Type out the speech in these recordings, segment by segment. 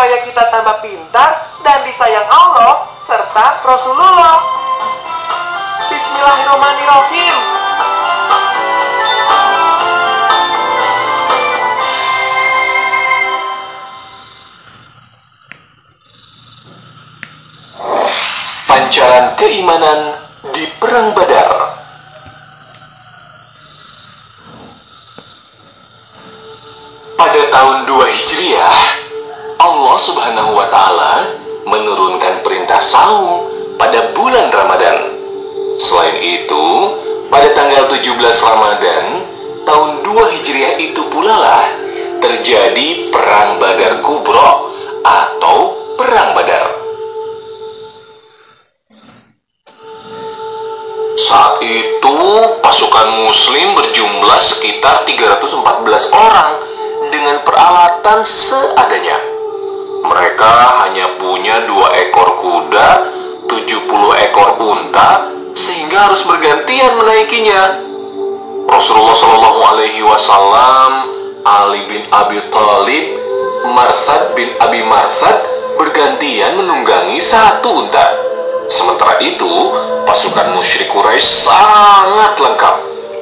supaya kita tambah pintar dan disayang Allah serta Rasulullah. Bismillahirrahmanirrahim. Pancaran keimanan di Perang Badar. Pada tahun 2 Hijriah, Allah Subhanahu wa Ta'ala menurunkan perintah saum pada bulan Ramadan. Selain itu, pada tanggal 17 Ramadan tahun 2 Hijriah itu pula lah terjadi Perang Badar Kubro atau Perang Badar. Saat itu pasukan muslim berjumlah sekitar 314 orang dengan peralatan seadanya. Mereka hanya punya 2 ekor kuda, 70 ekor unta, sehingga harus bergantian menaikinya. Rasulullah Shallallahu Alaihi Wasallam, Ali bin Abi Thalib, Marsad bin Abi Marsad bergantian menunggangi 1 unta. Sementara itu, pasukan musyrik Quraisy sangat lengkap.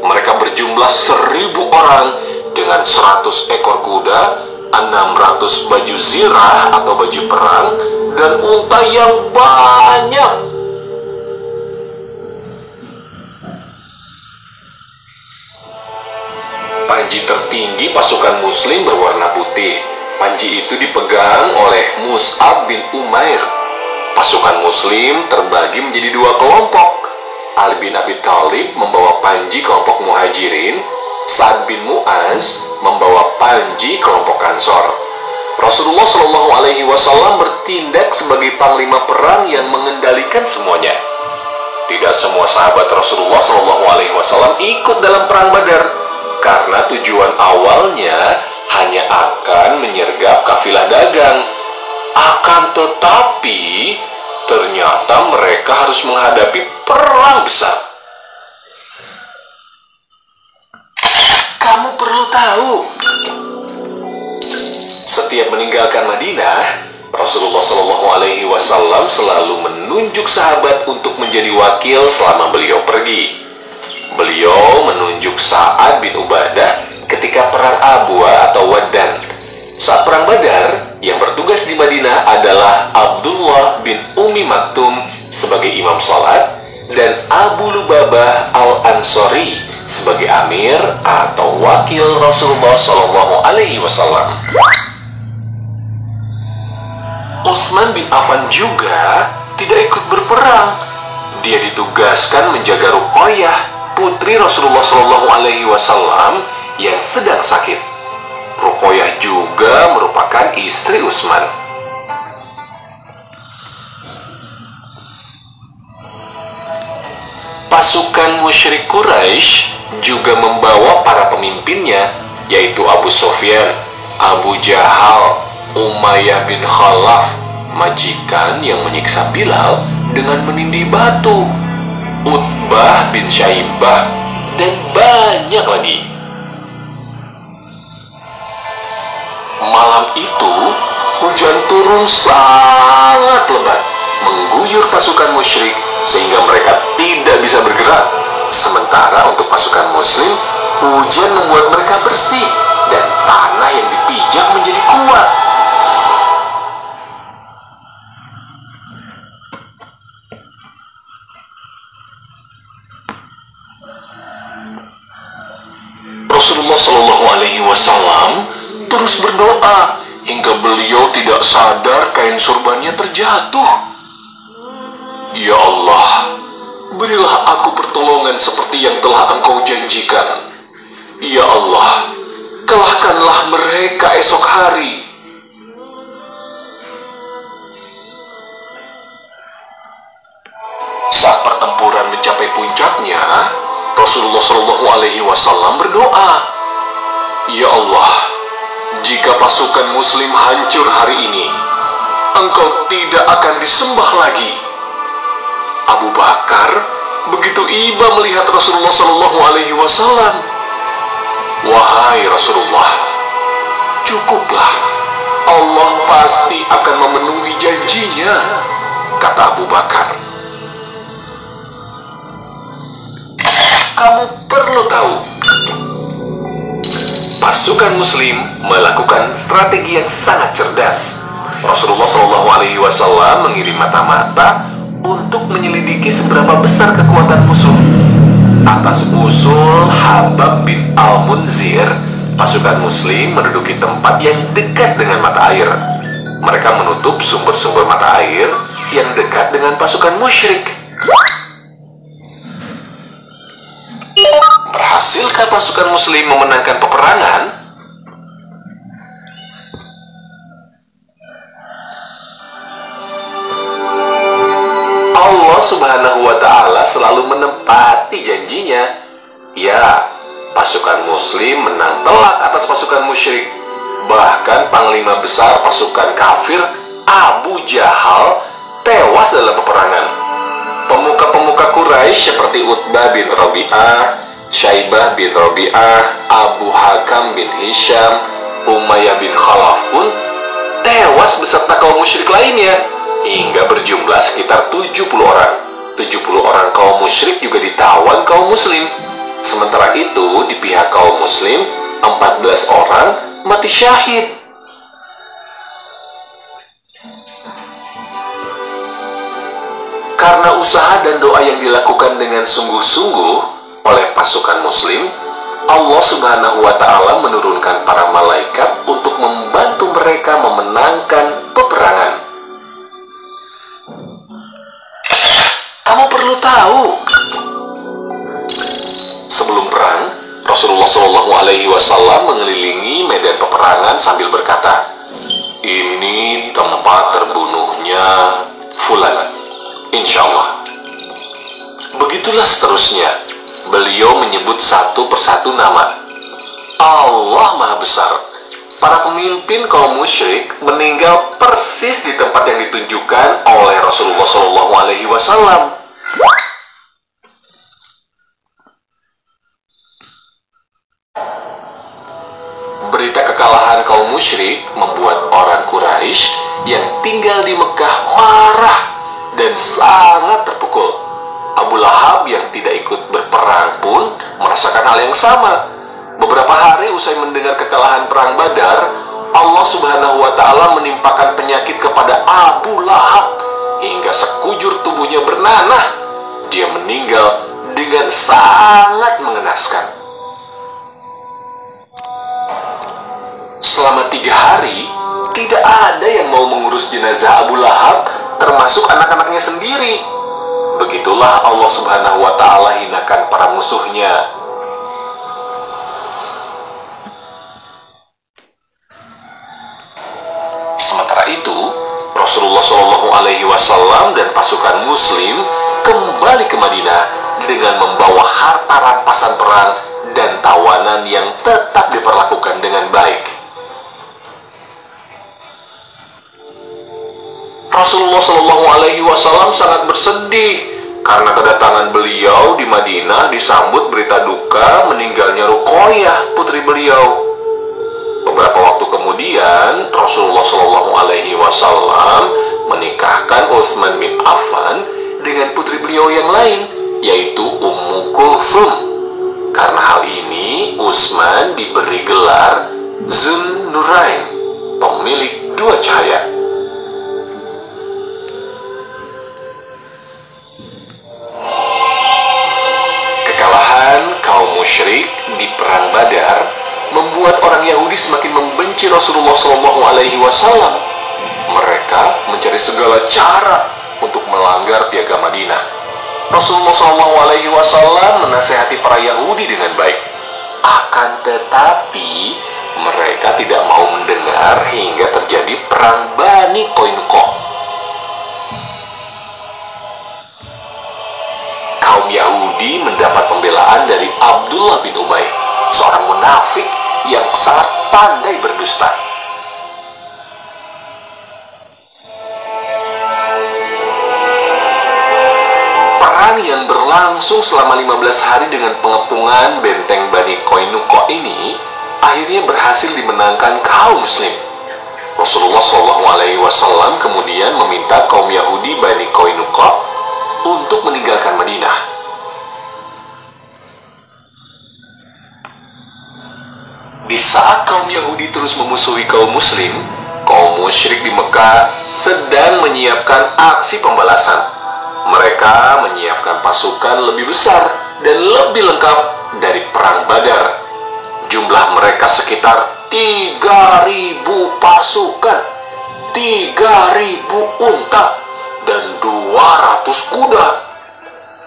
Mereka berjumlah 1000 orang dengan 100 ekor kuda, 600 baju zirah atau baju perang, dan unta yang banyak. Panji tertinggi pasukan muslim berwarna putih. Panji itu dipegang oleh Mus'ab bin Umair. Pasukan muslim terbagi menjadi 2 kelompok. Ali bin Abi Thalib membawa panji kelompok muhajirin, Sa'ad bin Mu'az membawa panji kelompok Ansor. Rasulullah Shallallahu Alaihi Wasallam bertindak sebagai panglima perang yang mengendalikan semuanya. Tidak semua sahabat Rasulullah Shallallahu Alaihi Wasallam ikut dalam perang Badar karena tujuan awalnya hanya akan menyergap kafilah dagang. Akan tetapi, ternyata mereka harus menghadapi perang besar. Kamu perlu tahu, setiap meninggalkan Madinah, Rasulullah Shallallahu Alaihi Wasallam selalu menunjuk sahabat untuk menjadi wakil selama beliau pergi. Beliau menunjuk Sa'ad bin Ubadah ketika perang Abwa atau Waddan. Saat perang Badar, yang bertugas di Madinah adalah Abdullah bin Umi Maktum sebagai imam salat dan Abu Lubabah al-Ansori sebagai amir atau wakil Rasulullah Shallallahu Alaihi Wasallam. Utsman bin Affan juga tidak ikut berperang. Dia ditugaskan menjaga Ruqayyah, putri Rasulullah Shallallahu Alaihi Wasallam yang sedang sakit. Ruqayyah juga merupakan istri Utsman. Pasukan musyrik Quraisy juga membawa para pemimpinnya, yaitu Abu Sufyan, Abu Jahal, Umayyah bin Khalaf, majikan yang menyiksa Bilal dengan menindih batu, Utbah bin Syaibah, dan banyak lagi. Malam itu, hujan turun sangat lebat, mengguyur pasukan musyrik sehingga mereka tidak bisa bergerak. Sementara untuk pasukan muslim, hujan membuat mereka bersih dan tanah yang dipijak menjadi kuat. Rasulullah Shallallahu Alaihi Wasallam terus berdoa hingga beliau tidak sadar kain surbannya terjatuh. Ya Allah, berilah aku pertolongan seperti yang telah Engkau janjikan. Ya Allah, kalahkanlah mereka esok hari. Saat pertempuran mencapai puncaknya, Rasulullah Shallallahu Alaihi Wasallam berdoa, Ya Allah, jika pasukan muslim hancur hari ini, Engkau tidak akan disembah lagi. Abu Bakar begitu iba melihat Rasulullah Shallallahu Alaihi Wasallam. Wahai Rasulullah, cukuplah. Allah pasti akan memenuhi janjinya, kata Abu Bakar. Kamu perlu tahu, pasukan Muslim melakukan strategi yang sangat cerdas. Rasulullah SAW mengirim mata-mata untuk menyelidiki seberapa besar kekuatan musuh. Atas usul Habab bin Al-Munzir, pasukan Muslim menduduki tempat yang dekat dengan mata air. Mereka menutup sumber-sumber mata air yang dekat dengan pasukan musyrik. Berhasilkah pasukan Muslim memenangkan peperangan? Allah Subhanahu wa Ta'ala selalu menepati janjinya. Ya, pasukan Muslim menang telak atas pasukan musyrik. Bahkan panglima besar pasukan kafir Abu Jahal tewas dalam peperangan. Pemuka-pemuka Quraisy seperti Utbah bin Rabi'ah, Syaibah bin Rabi'ah, Abu Hakam bin Hisham, Umayyah bin Khalaf pun tewas beserta kaum musyrik lainnya, hingga berjumlah sekitar 70 orang. 70 orang kaum musyrik juga ditawan kaum muslim. Sementara itu di pihak kaum muslim 14 orang mati syahid. Karena usaha dan doa yang dilakukan dengan sungguh-sungguh oleh pasukan muslim, Allah Subhanahu wa Ta'ala menurunkan para malaikat untuk membantu mereka memenangkan peperangan. Kamu perlu tahu, sebelum perang, Rasulullah SAW mengelilingi medan peperangan sambil berkata, "Ini tempat terbunuhnya Fulan. Insya Allah." Begitulah seterusnya. Beliau menyebut satu persatu nama. Allah Maha Besar. Para pemimpin kaum musyrik meninggal persis di tempat yang ditunjukkan oleh Rasulullah SAW. Berita kekalahan kaum musyrik membuat orang Quraisy yang tinggal di Mekah marah dan sangat terpukul. Abu Lahab yang tidak ikut berperang pun merasakan hal yang sama. Beberapa hari usai mendengar kekalahan perang Badar, Allah Subhanahu wa Ta'ala menimpakan penyakit kepada Abu Lahab hingga sekujur tubuhnya bernanah. Dia meninggal dengan sangat mengenaskan. Selama 3 hari, tidak ada yang mau mengurus jenazah Abu Lahab, termasuk anak-anaknya sendiri. Begitulah Allah Subhanahu wa Ta'ala hinakan para musuhnya. Sementara itu, Rasulullah SAW dan pasukan Muslim kembali ke Madinah dengan membawa harta rampasan perang dan tawanan yang tetap diperlakukan dengan baik. Rasulullah SAW sangat bersedih karena kedatangan beliau di Madinah disambut berita duka meninggalnya Ruqayyah, putri beliau. Beberapa waktu kemudian Rasulullah SAW menikahkan Utsman bin Affan dengan putri beliau yang lain, yaitu Ummu Kulsum. Karena hal ini Utsman diberi gelar Zun Nurain, pemilik 2 cahaya. Kaum musyrik di perang Badar membuat orang Yahudi semakin membenci Rasulullah SAW. Mereka mencari segala cara untuk melanggar piagam Madinah. Rasulullah SAW menasihati para Yahudi dengan baik. Akan tetapi mereka tidak mau mendengar hingga terjadi perang Bani Qainuqa. Kaum Yahudi mendapat pembelaan dari Abdullah bin Ubay, seorang munafik yang sangat pandai berdusta. Perang yang berlangsung selama 15 hari dengan pengepungan benteng Bani Qainuqa ini akhirnya berhasil dimenangkan kaum muslim. Rasulullah SAW kemudian meminta kaum Yahudi Bani Qainuqa untuk meninggalkan Madinah. Di saat kaum Yahudi terus memusuhi kaum Muslim, kaum musyrik di Mekah sedang menyiapkan aksi pembalasan. Mereka menyiapkan pasukan lebih besar dan lebih lengkap dari Perang Badar. Jumlah mereka sekitar 3.000 pasukan, 3.000 unta, dan 200 kuda.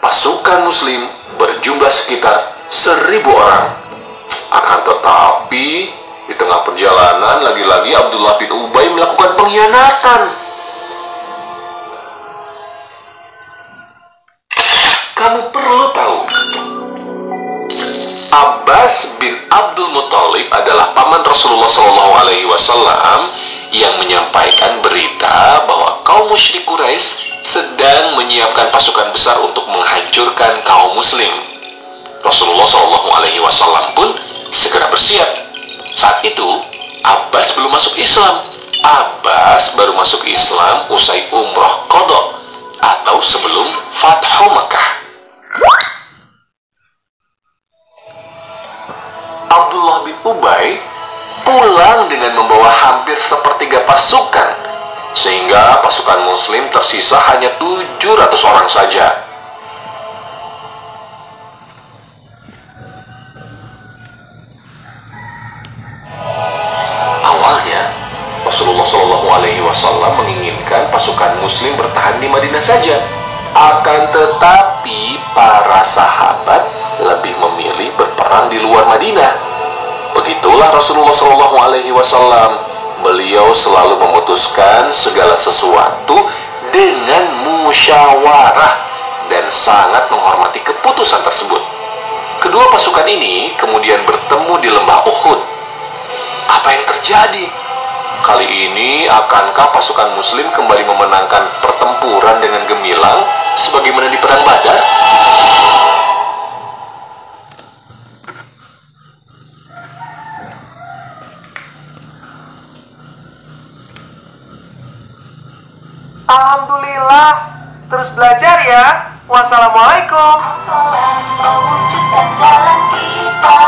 Pasukan Muslim berjumlah sekitar 1.000 orang. Akan tetapi, di tengah perjalanan, lagi-lagi Abdullah bin Ubay melakukan pengkhianatan. Kamu perlu tahu, Abbas bin Abdul Muthalib adalah paman Rasulullah SAW yang menyampaikan berita bahwa kaum musyrik Quraisy sedang menyiapkan pasukan besar untuk menghancurkan kaum Muslim. Rasulullah SAW pun segera bersiap. Saat itu, Abbas belum masuk Islam. Abbas baru masuk Islam usai umroh qadha atau sebelum Fathu Makkah. Abdullah bin Ubay pulang dengan membawa hampir sepertiga pasukan, sehingga pasukan Muslim tersisa hanya 700 orang saja. Awalnya, Rasulullah SAW menginginkan pasukan Muslim bertahan di Madinah saja. Akan tetapi, para sahabat lebih memilih berperang di luar Madinah. Begitulah Rasulullah SAW. Beliau selalu memutuskan segala sesuatu dengan musyawarah dan sangat menghormati keputusan tersebut. Kedua pasukan ini kemudian bertemu di lembah Uhud. Apa yang terjadi? Kali ini, akankah pasukan Muslim kembali memenangkan pertempuran dengan gemilang sebagaimana di Perang Badar? Alhamdulillah. Terus belajar ya. Wassalamualaikum. Mewujudkan jalan kita.